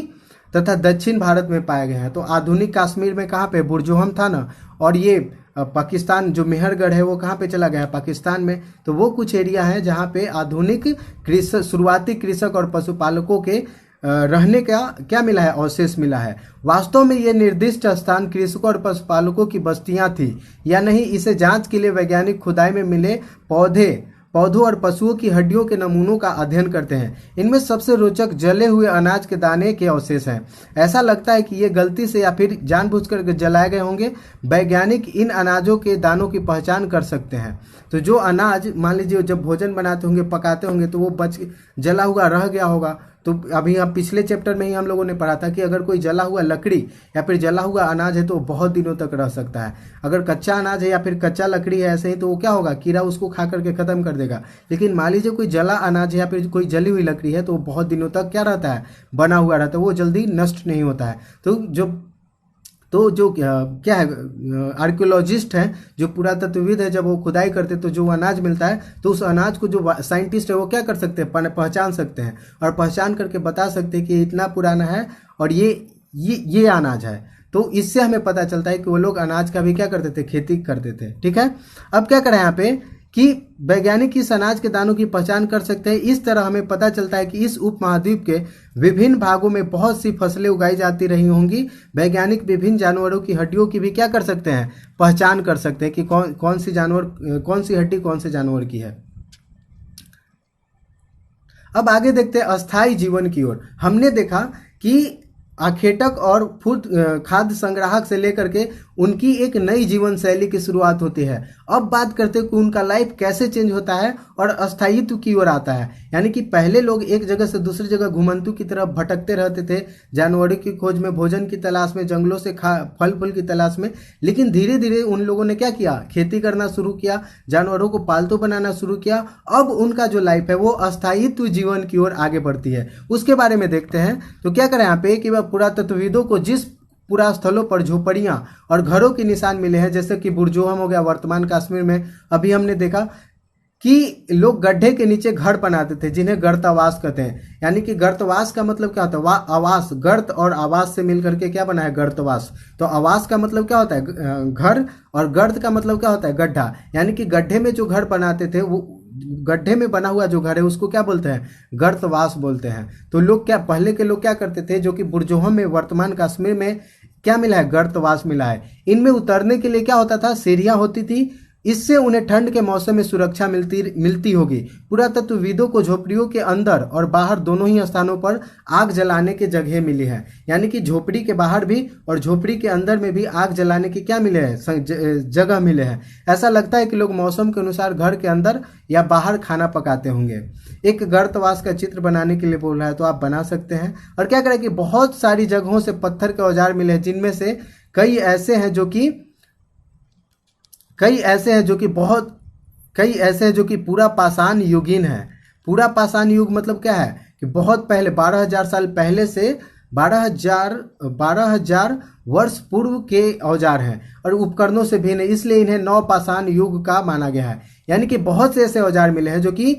तथा दक्षिण भारत में पाए गए हैं। तो आधुनिक कश्मीर में कहाँ पे? बुरजोहम था ना। और ये पाकिस्तान जो मेहरगढ़ है वो कहाँ पे चला गया? पाकिस्तान में। तो वो कुछ एरिया है जहाँ पे आधुनिक शुरुआती कृषक और पशुपालकों के रहने का क्या मिला है? अवशेष मिला है। वास्तव में ये निर्दिष्ट स्थान कृषकों और पशुपालकों की बस्तियां थी या नहीं, इसे जांच के लिए वैज्ञानिक खुदाई में मिले पौधों और पशुओं की हड्डियों के नमूनों का अध्ययन करते हैं। इनमें सबसे रोचक जले हुए अनाज के दाने के अवशेष हैं। ऐसा लगता है कि ये गलती से या फिर जानबूझकर जलाए गए होंगे। वैज्ञानिक इन अनाजों के दानों की पहचान कर सकते हैं। तो जो अनाज मान लीजिए जब भोजन बनाते होंगे, पकाते होंगे, तो वो जला हुआ रह गया होगा। तो अभी हम पिछले चैप्टर में ही हम लोगों ने पढ़ा था कि अगर कोई जला हुआ लकड़ी या फिर जला हुआ अनाज है तो बहुत दिनों तक रह सकता है। अगर कच्चा अनाज है या फिर कच्चा लकड़ी है ऐसे ही, तो वो क्या होगा? कीड़ा उसको खा करके खत्म कर देगा। लेकिन मान लीजिए कोई जला अनाज है या फिर कोई जली हुई लकड़ी है तो वो बहुत दिनों तक क्या रहता है? बना हुआ रहता है, वो जल्दी नष्ट नहीं होता है। तो जो क्या है, आर्कियोलॉजिस्ट हैं, जो पुरातत्वविद है, जब वो खुदाई करते तो जो अनाज मिलता है तो उस अनाज को जो साइंटिस्ट है वो क्या कर सकते हैं? पहचान सकते हैं और पहचान करके बता सकते हैं कि इतना पुराना है और ये अनाज है। तो इससे हमें पता चलता है कि वो लोग अनाज का भी क्या करते थे? खेती करते थे। ठीक है। अब क्या करें यहाँ पे कि वैज्ञानिक इस अनाज के दानों की पहचान कर सकते हैं। इस तरह हमें पता चलता है कि इस उपमहाद्वीप के विभिन्न भागों में बहुत सी फसलें उगाई जाती रही होंगी। वैज्ञानिक विभिन्न जानवरों की हड्डियों की भी क्या कर सकते हैं? पहचान कर सकते हैं कि कौन सी हड्डी कौन से जानवर की है। अब आगे देखते हैं अस्थायी जीवन की ओर। हमने देखा कि आखेटक और फूड खाद्य संग्राहक से लेकर के उनकी एक नई जीवन शैली की शुरुआत होती है। अब बात करते हैं कि उनका लाइफ कैसे चेंज होता है और अस्थायित्व की ओर आता है। यानी कि पहले लोग एक जगह से दूसरी जगह घुमंतु की तरफ भटकते रहते थे, जानवरों की खोज में, भोजन की तलाश में, जंगलों से फल फूल की तलाश में। लेकिन धीरे धीरे उन लोगों ने क्या किया? खेती करना शुरू किया, जानवरों को पालतू बनाना शुरू किया। अब उनका जो लाइफ है वो अस्थायित्व जीवन की ओर आगे बढ़ती है। उसके बारे में देखते हैं। तो क्या करें यहाँ पे कि वह पुरातत्वविदों को जिस पुरा स्थलों पर झोपड़ियां और घरों के निशान मिले हैं, जैसे कि बुरजोहम हो गया वर्तमान कश्मीर में, अभी हमने देखा कि लोग गड्ढे के नीचे घर बनाते थे जिन्हें गर्तावास कहते हैं। यानी कि गर्तवास का मतलब क्या होता है? आवास। गर्त और आवास से मिलकर के क्या बना है? गर्तवास। तो आवास का मतलब क्या होता है? घर। और गर्त का मतलब क्या होता है? गड्ढा। यानी कि गड्ढे में जो घर बनाते थे, वो गड्ढे में बना हुआ जो घर है उसको क्या बोलते हैं? गर्तवास बोलते हैं। तो लोग क्या, पहले के लोग क्या करते थे, जो कि बुरजोहम में वर्तमान कश्मीर में क्या मिला है? गर्तवास मिला है। इनमें उतरने के लिए क्या होता था? सीढ़ियां होती थी। इससे उन्हें ठंड के मौसम में सुरक्षा मिलती होगी। पुरातत्वविदों को झोपड़ियों के अंदर और बाहर दोनों ही स्थानों पर आग जलाने की जगह मिली है। यानी कि झोपड़ी के बाहर भी और झोपड़ी के अंदर में भी आग जलाने की क्या मिले हैं? जगह मिले हैं। ऐसा लगता है कि लोग मौसम के अनुसार घर के अंदर या बाहर खाना पकाते होंगे। एक गर्तवास का चित्र बनाने के लिए बोल रहा है तो आप बना सकते हैं। और क्या करें कि बहुत सारी जगहों से पत्थर के औजार मिले हैं, जिनमें से कई ऐसे हैं जो कि पूरा पाषाण युगीन है। पूरा पाषाण युग मतलब क्या है? कि बहुत पहले 12,000 साल पहले से 12,000 वर्ष पूर्व के औजार हैं और उपकरणों से भिन्न है, इसलिए इन्हें नवपाषाण युग का माना गया है। यानी कि बहुत से ऐसे औजार मिले हैं जो कि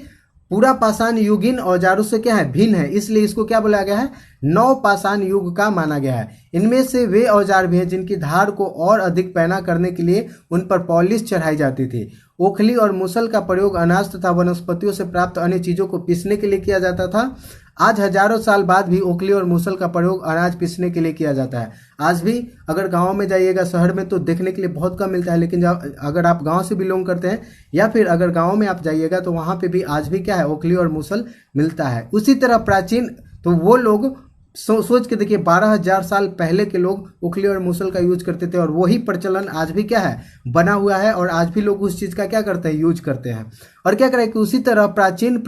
पूरा पाषाण युगीन औजारों से क्या है? भिन्न है, इसलिए इसको क्या बोला गया है? नवपाषाण युग का माना गया है। इनमें से वे औजार भी हैं जिनकी धार को और अधिक पैना करने के लिए उन पर पॉलिश चढ़ाई जाती थी। ओखली और मूसल का प्रयोग अनाज तथा वनस्पतियों से प्राप्त अन्य चीजों को पीसने के लिए किया जाता था। आज हजारों साल बाद भी ओखली और मूसल का प्रयोग अनाज पीसने के लिए किया जाता है। आज भी अगर गांव में जाइएगा, शहर में तो देखने के लिए बहुत कम मिलता है, लेकिन जब अगर आप गांव से बिलोंग करते हैं या फिर अगर गांव में आप जाइएगा तो वहां पे भी आज भी क्या है, ओखली और मूसल मिलता है। उसी तरह प्राचीन, तो वो लोग सोच के देखिए 12,000 साल पहले के लोग उखली और मूसल का यूज करते थे, और वही प्रचलन आज भी क्या है, बना हुआ है, और आज भी लोग उस चीज का क्या करते हैं, यूज करते हैं। और क्या करें कि उसी तरह प्राचीन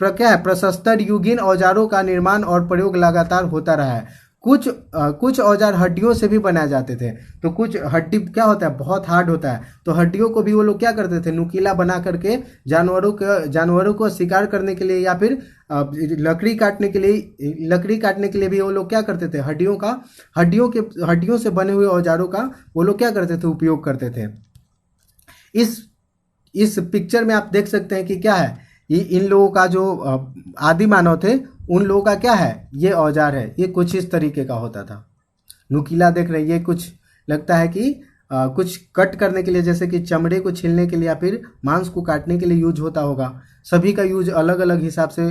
क्या है, प्रशस्तर युगीन औजारों का निर्माण और प्रयोग लगातार होता रहा है। कुछ औजार हड्डियों से भी बनाए जाते थे, तो कुछ हड्डी क्या होता है, बहुत हार्ड होता है, तो हड्डियों को भी वो लोग क्या करते थे, नुकीला बना करके जानवरों को शिकार करने के लिए या फिर लकड़ी काटने के लिए भी वो लोग क्या करते थे, हड्डियों से बने हुए औजारों का वो लोग क्या करते थे, उपयोग करते थे। इस पिक्चर में आप देख सकते हैं कि क्या है, इन लोगों का जो आदि मानव थे उन लोगों का क्या है, ये औजार है, ये कुछ इस तरीके का होता था। नुकीला देख रहे हैं, ये कुछ लगता है कि कुछ कट करने के लिए, जैसे कि चमड़े को छीलने के लिए या फिर मांस को काटने के लिए यूज होता होगा। सभी का यूज अलग अलग हिसाब से,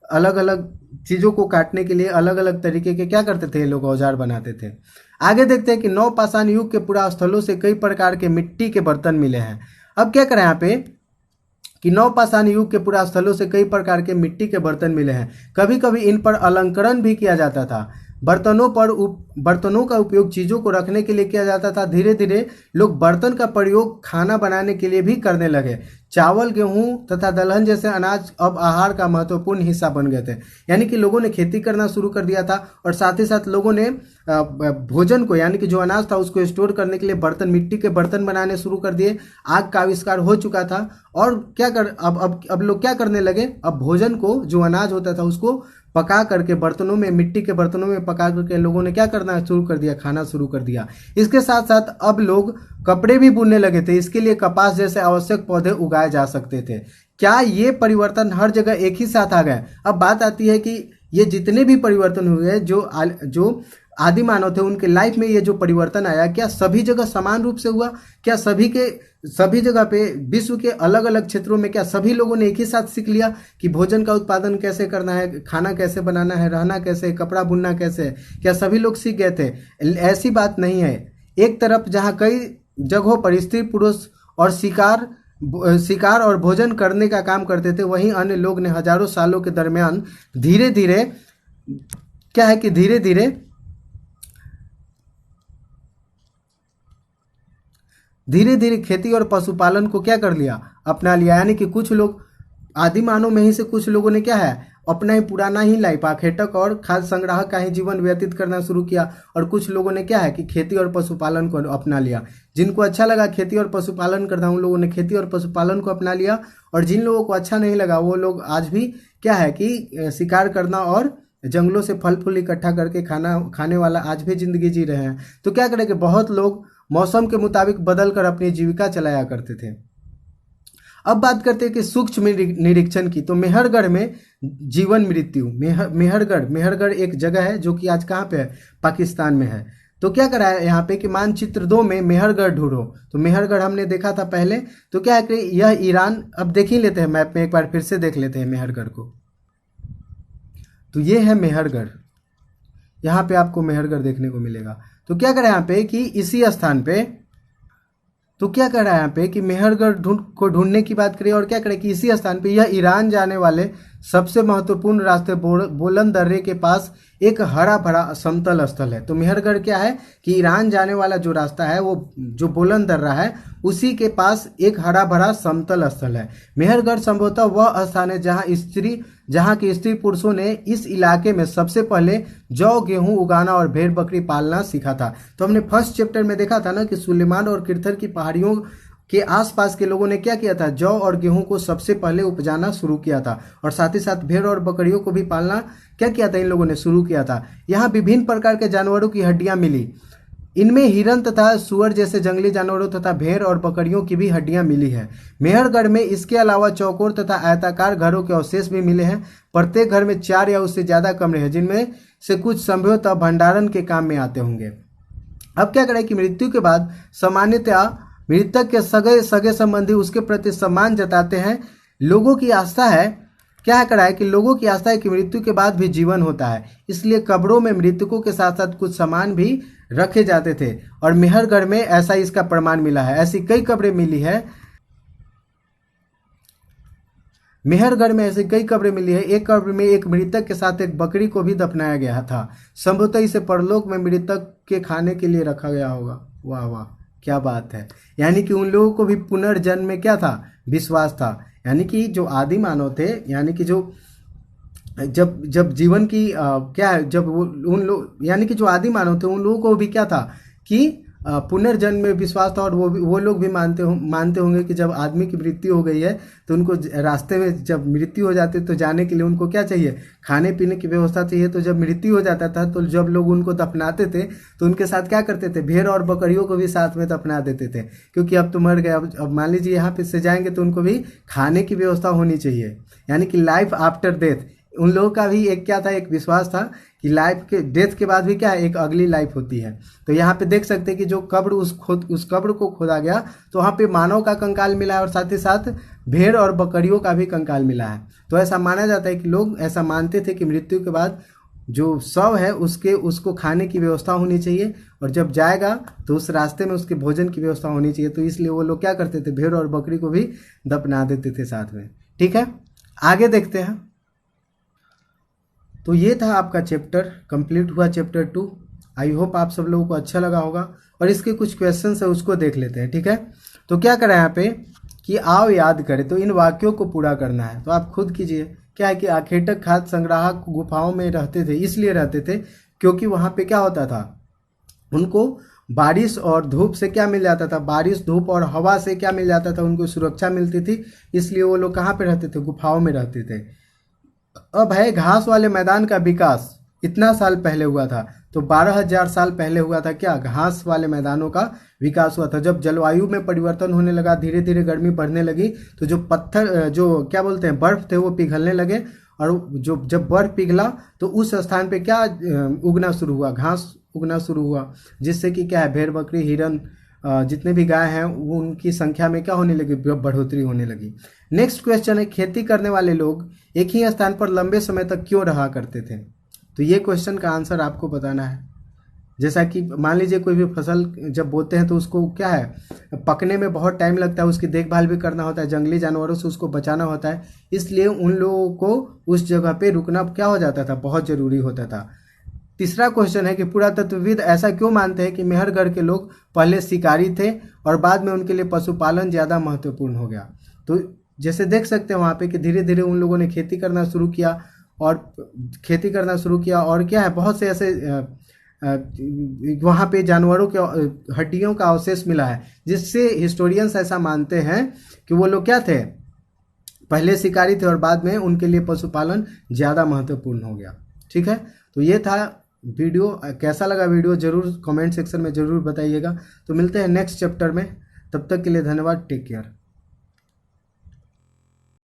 अलग अलग चीज़ों को काटने के लिए अलग अलग तरीके के क्या करते थे, ये लोग औजार बनाते थे। आगे देखते हैं कि नवपाषाण युग के पुरा स्थलों से कई प्रकार के मिट्टी के बर्तन मिले हैं। अब क्या करें यहाँ पे कि नवपाषाण युग के पुरा स्थलों से कई प्रकार के मिट्टी के बर्तन मिले हैं। कभी कभी इन पर अलंकरण भी किया जाता था। बर्तनों का उपयोग चीजों को रखने के लिए किया जाता था। धीरे धीरे लोग बर्तन का प्रयोग खाना बनाने के लिए भी करने लगे। चावल, गेहूं तथा दलहन जैसे अनाज अब आहार का महत्वपूर्ण हिस्सा बन गए थे। यानी कि लोगों ने खेती करना शुरू कर दिया था, और साथ ही साथ लोगों ने भोजन को, यानी कि जो अनाज था उसको स्टोर करने के लिए बर्तन, मिट्टी के बर्तन बनाने शुरू कर दिए। आग का आविष्कार हो चुका था, और क्या कर अब लोग क्या करने लगे, अब भोजन को, जो अनाज होता था उसको पका करके बर्तनों में, मिट्टी के बर्तनों में पका करके लोगों ने क्या करना शुरू कर दिया, खाना शुरू कर दिया। इसके साथ साथ अब लोग कपड़े भी बुनने लगे थे। इसके लिए कपास जैसे आवश्यक पौधे उगाए जा सकते थे। क्या ये परिवर्तन हर जगह एक ही साथ आ गए? अब बात आती है कि ये जितने भी परिवर्तन हुए, जो आदि मानव थे उनके लाइफ में ये जो परिवर्तन आया, क्या सभी जगह समान रूप से हुआ? क्या सभी जगह पे, विश्व के अलग अलग क्षेत्रों में क्या सभी लोगों ने एक ही साथ सीख लिया कि भोजन का उत्पादन कैसे करना है, खाना कैसे बनाना है, रहना कैसे, कपड़ा बुनना कैसे? क्या सभी लोग सीख गए थे? ऐसी बात नहीं है। एक तरफ जहाँ कई जगहों पर स्त्री पुरुष और शिकार और भोजन करने का काम करते थे, वहीं अन्य लोग ने हजारों सालों के दरमियान धीरे धीरे खेती और पशुपालन को क्या कर लिया, अपना लिया। यानी कि कुछ लोग, आदि मानव में ही से कुछ लोगों ने क्या है, अपना ही पुराना ही लाइफ, आखेटक और खाद्य संग्राहक का ही जीवन व्यतीत करना शुरू किया, और कुछ लोगों ने क्या है कि खेती और पशुपालन को अपना लिया। जिनको अच्छा लगा खेती और पशुपालन करना, उन लोगों ने खेती और पशुपालन को अपना लिया, और जिन लोगों को अच्छा नहीं लगा वो लोग आज भी क्या है कि शिकार करना और जंगलों से फल फूल इकट्ठा करके खाने वाला आज भी जिंदगी जी रहे हैं। तो क्या करें कि बहुत लोग मौसम के मुताबिक बदल कर अपनी जीविका चलाया करते थे। अब बात करते हैं कि सूक्ष्म निरीक्षण की। तो मेहरगढ़ में जीवन मृत्यु, मेहरगढ़ एक जगह है जो कि आज कहाँ पे है, पाकिस्तान में है। तो क्या करा है यहाँ पे कि मानचित्र 2 में मेहरगढ़ ढूंढो। तो मेहरगढ़ हमने देखा था पहले, तो क्या है कि यह ईरान, अब देख ही लेते हैं मैप में, एक बार फिर से देख लेते हैं मेहरगढ़ को। तो ये है मेहरगढ़, यहाँ पे आपको मेहरगढ़ देखने को मिलेगा। तो क्या करें यहाँ पे कि इसी स्थान पे, तो क्या कर रहा है यहाँ पे कि मेहरगढ़ को ढूंढने की बात करें, और क्या करें कि इसी स्थान पे यह ईरान जाने वाले सबसे महत्वपूर्ण रास्ते बोलन दर्रे के पास एक हरा भरा समतल स्थल है। तो मेहरगढ़ क्या है कि ईरान जाने वाला जो रास्ता है, वो जो बोलन दर्रा है, उसी के पास एक हरा भरा समतल स्थल है। मेहरगढ़ संभवतः वह स्थान है जहाँ के स्त्री पुरुषों ने इस इलाके में सबसे पहले जौ, गेहूं उगाना और भेड़ बकरी पालना सीखा था। तो हमने फर्स्ट चैप्टर में देखा था ना कि सुलेमान और किरथर की पहाड़ियों के आसपास के लोगों ने क्या किया था, जौ और गेहूं को सबसे पहले उपजाना शुरू किया था, और साथ ही साथ भेड़ और बकरियों को भी पालना क्या किया था, इन लोगों ने शुरू किया था। यहाँ विभिन्न प्रकार के जानवरों की हड्डियां मिली। इनमें हिरन तथा सुअर जैसे जंगली जानवरों तथा भेड़ और बकरियों की भी हड्डियां मिली है। मेहरगढ़ में इसके अलावा चौकोर तथा आयताकार घरों के अवशेष भी मिले हैं। प्रत्येक घर में 4 या उससे ज्यादा कमरे हैं, जिनमें से कुछ संभवतः भंडारण के काम में आते होंगे। अब क्या करें कि मृत्यु के बाद सामान्यतः मृतक के सगे संबंधी उसके प्रति सम्मान जताते हैं। लोगों की आस्था है क्या करा है कि लोगों की आस्था है कि मृत्यु के बाद भी जीवन होता है, इसलिए कब्रों में मृतकों के साथ साथ कुछ सामान भी रखे जाते थे। और मेहरगढ़ में ऐसा इसका प्रमाण मिला है। ऐसी कई कब्रें मिली है, मेहरगढ़ में ऐसी कई कब्रें मिली है। एक कब्र में एक मृतक के साथ एक बकरी को भी दफनाया गया था। संभवतः इसे परलोक में मृतक के खाने के लिए रखा गया होगा। वाह वाह, क्या बात है। यानी कि उन लोगों को भी पुनर्जन्म में क्या था, विश्वास था। यानी कि जो आदि मानव थे, यानी कि जो जब जब जीवन की क्या है, जब वो उन लोग यानी कि जो आदि मानव थे उन लोगों को भी क्या था कि पुनर्जन्म में विश्वास था। और वो लोग भी मानते होंगे कि जब आदमी की मृत्यु हो गई है तो उनको रास्ते में जब मृत्यु हो जाती है तो जाने के लिए उनको क्या चाहिए, खाने पीने की व्यवस्था चाहिए। तो जब मृत्यु हो जाता था तो जब लोग उनको दफनाते थे तो उनके साथ क्या करते थे, भेड़ और बकरियों को भी साथ में दफना देते थे, क्योंकि अब तो मर गए। अब मान लीजिए यहाँ पे से जाएंगे तो उनको भी खाने की व्यवस्था होनी चाहिए। यानी कि लाइफ आफ्टर डेथ, उन लोगों का भी एक क्या था, एक विश्वास था कि लाइफ के डेथ के बाद भी क्या है, एक अगली लाइफ होती है। तो यहाँ पे देख सकते हैं कि जो कब्र उस कब्र को खोदा गया तो वहाँ पे मानव का कंकाल मिला है और साथ ही साथ भेड़ और बकरियों का भी कंकाल मिला है। तो ऐसा माना जाता है कि लोग ऐसा मानते थे कि मृत्यु के बाद जो शव है उसको खाने की व्यवस्था होनी चाहिए, और जब जाएगा तो उस रास्ते में उसके भोजन की व्यवस्था होनी चाहिए। तो इसलिए वो लोग क्या करते थे, भेड़ और बकरी को भी दफना देते थे साथ में। ठीक है, आगे देखते हैं। तो ये था आपका चैप्टर, कंप्लीट हुआ चैप्टर 2। आई होप आप सब लोगों को अच्छा लगा होगा। और इसके कुछ क्वेश्चंस है उसको देख लेते हैं। ठीक है, तो क्या करें यहाँ पे कि आओ याद करें, तो इन वाक्यों को पूरा करना है। तो आप खुद कीजिए। क्या है कि आखेटक खाद्य संग्राहक गुफाओं में रहते थे, इसलिए रहते थे क्योंकि वहाँ पे क्या होता था, उनको बारिश और धूप से क्या मिल जाता था, बारिश धूप और हवा से क्या मिल जाता था, उनको सुरक्षा मिलती थी। इसलिए वो लोग कहाँ पे रहते थे, गुफाओं में रहते थे। अब है घास वाले मैदान का विकास इतना साल पहले हुआ था, तो 12,000 साल पहले हुआ था क्या, घास वाले मैदानों का विकास हुआ था। जब जलवायु में परिवर्तन होने लगा, धीरे धीरे गर्मी बढ़ने लगी, तो जो पत्थर जो क्या बोलते हैं बर्फ थे वो पिघलने लगे, और जब बर्फ पिघला तो उस स्थान पे क्या उगना शुरू हुआ, घास उगना शुरू हुआ, जिससे कि क्या है, भेड़ बकरी हिरन जितने भी गाय हैं उनकी संख्या में क्या होने लगी, बढ़ोतरी होने लगी। नेक्स्ट क्वेश्चन है, खेती करने वाले लोग एक ही स्थान पर लंबे समय तक क्यों रहा करते थे। तो ये क्वेश्चन का आंसर आपको बताना है। जैसा कि मान लीजिए कोई भी फसल जब बोते हैं तो उसको क्या है, पकने में बहुत टाइम लगता है, उसकी देखभाल भी करना होता है, जंगली जानवरों से उसको बचाना होता है, इसलिए उन लोगों को उस जगह पे रुकना क्या हो जाता था, बहुत ज़रूरी होता था। तीसरा क्वेश्चन है कि पुरातत्वविद ऐसा क्यों मानते हैं कि मेहरगढ़ के लोग पहले शिकारी थे और बाद में उनके लिए पशुपालन ज़्यादा महत्वपूर्ण हो गया। तो जैसे देख सकते हैं वहाँ पे कि धीरे धीरे उन लोगों ने खेती करना शुरू किया, और क्या है, बहुत से ऐसे वहाँ पे जानवरों के हड्डियों का अवशेष मिला है, जिससे हिस्टोरियंस ऐसा मानते हैं कि वो लोग क्या थे, पहले शिकारी थे और बाद में उनके लिए पशुपालन ज़्यादा महत्वपूर्ण हो गया। ठीक है, तो ये था वीडियो। कैसा लगा वीडियो जरूर कमेंट सेक्शन में जरूर बताइएगा। तो मिलते हैं नेक्स्ट चैप्टर में, तब तक के लिए धन्यवाद, टेक केयर।